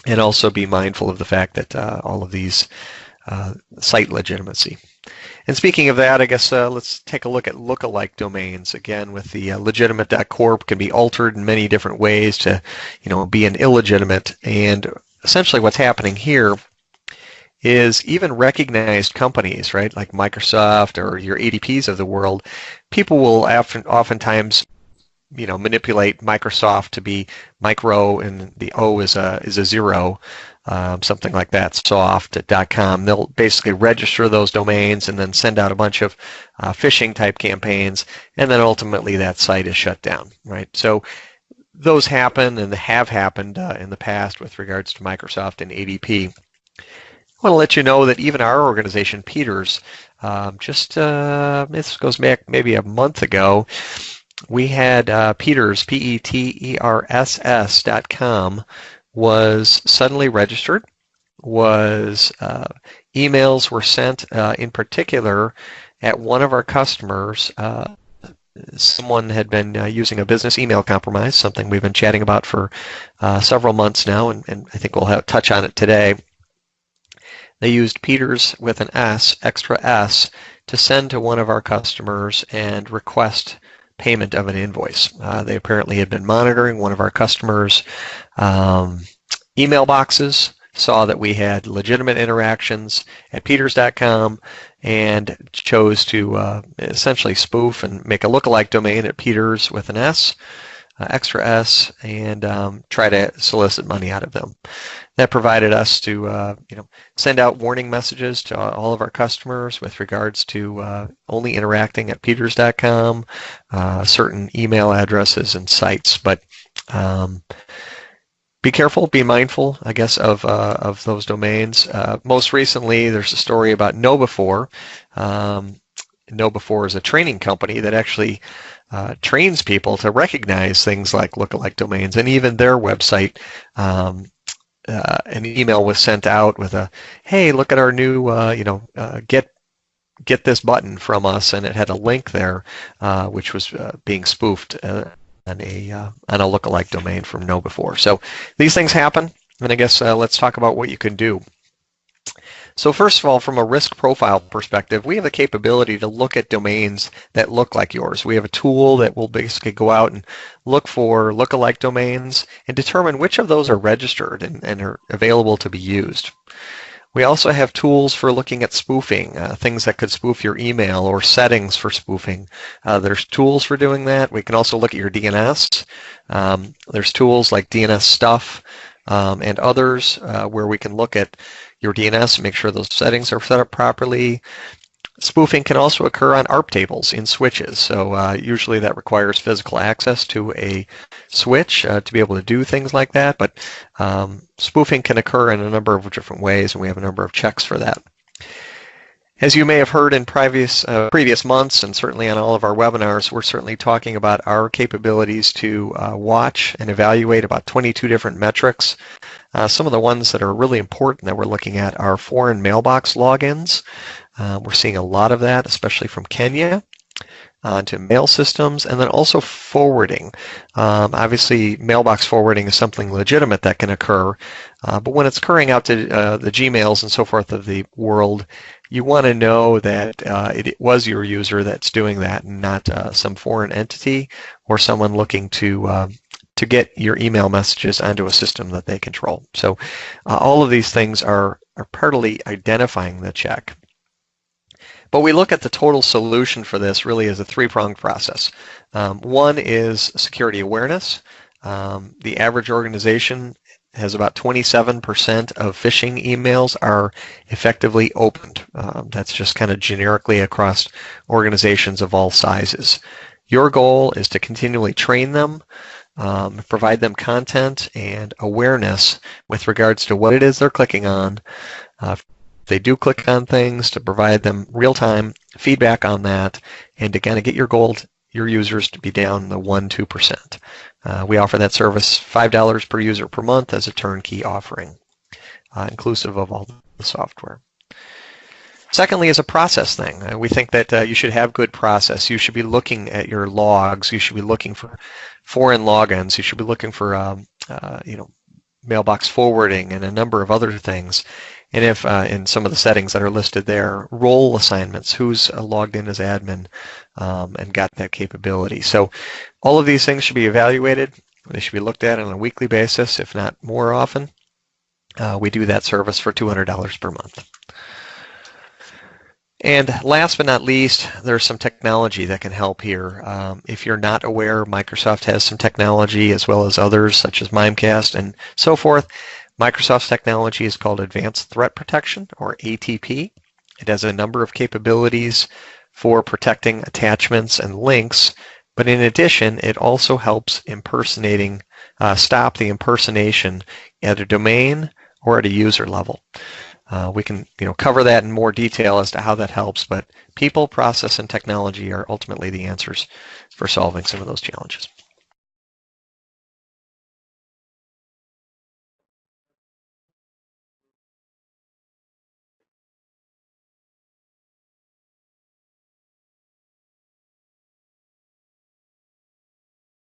and also be mindful of the fact that all of these cite legitimacy. And speaking of that, I guess let's take a look at lookalike domains. Again, with the legitimate.corp can be altered in many different ways to, be an illegitimate. And essentially what's happening here is even recognized companies, right, like Microsoft or your ADPs of the world, people will oftentimes manipulate Microsoft to be micro, and the O is a zero, something like that, soft.com. They'll basically register those domains and then send out a bunch of phishing type campaigns, and then ultimately that site is shut down, right? So those happen and have happened in the past with regards to Microsoft and ADP. I want to let you know that even our organization, Peters, this goes back maybe a month ago, we had Peters, PETERSS.com, was suddenly registered, emails were sent in particular at one of our customers. Someone had been using a business email compromise, something we've been chatting about for several months now, and I think we'll touch on it today. They used Peters with an S, extra S, to send to one of our customers and request payment of an invoice. They apparently had been monitoring one of our customers' email boxes, saw that we had legitimate interactions at peters.com, and chose to essentially spoof and make a lookalike domain at Peters with an S, extra S, and try to solicit money out of them. That provided us to send out warning messages to all of our customers with regards to only interacting at peters.com, certain email addresses and sites. But be careful, be mindful, I guess, of those domains. Most recently, there's a story about KnowBe4. KnowBe4 is a training company that actually trains people to recognize things like lookalike domains, and even their website. An email was sent out with a, "Hey, look at our new, get this button from us," and it had a link there, which was being spoofed on a lookalike domain from KnowBe4. So these things happen, and I guess let's talk about what you can do. So first of all, from a risk profile perspective, we have the capability to look at domains that look like yours. We have a tool that will basically go out and look for lookalike domains and determine which of those are registered and are available to be used. We also have tools for looking at spoofing, things that could spoof your email, or settings for spoofing. There's tools for doing that. We can also look at your DNS. There's tools like DNS Stuff and others where we can look at your DNS and make sure those settings are set up properly. Spoofing can also occur on ARP tables in switches, so usually that requires physical access to a switch to be able to do things like that, but spoofing can occur in a number of different ways, and we have a number of checks for that. As you may have heard in previous months, and certainly on all of our webinars, we're certainly talking about our capabilities to watch and evaluate about 22 different metrics. Some of the ones that are really important that we're looking at are foreign mailbox logins. We're seeing a lot of that, especially from Kenya, to mail systems, and then also forwarding. Obviously, mailbox forwarding is something legitimate that can occur, but when it's occurring out to the Gmails and so forth of the world, you want to know that it was your user that's doing that, and not some foreign entity or someone looking to get your email messages onto a system that they control. So all of these things are partly identifying the check. But we look at the total solution for this really as a three-pronged process. One is security awareness. The average organization has about 27% of phishing emails are effectively opened. That's just kind of generically across organizations of all sizes. Your goal is to continually train them, provide them content and awareness with regards to what it is they're clicking on. If they do click on things, to provide them real-time feedback on that, and to kind of get your users to be down the 1-2%. We offer that service $5 per user per month as a turnkey offering, inclusive of all the software. Secondly, is a process thing. We think that you should have good process. You should be looking at your logs. You should be looking for foreign logins. You should be looking for mailbox forwarding and a number of other things. And if in some of the settings that are listed there, role assignments, who's logged in as admin and got that capability. So all of these things should be evaluated. They should be looked at on a weekly basis, if not more often. We do that service for $200 per month. And last but not least, there's some technology that can help here. If you're not aware, Microsoft has some technology as well as others such as Mimecast and so forth. Microsoft's technology is called Advanced Threat Protection, or ATP. It has a number of capabilities for protecting attachments and links, but in addition, it also helps stop the impersonation at a domain or at a user level. We can cover that in more detail as to how that helps, but people, process, and technology are ultimately the answers for solving some of those challenges.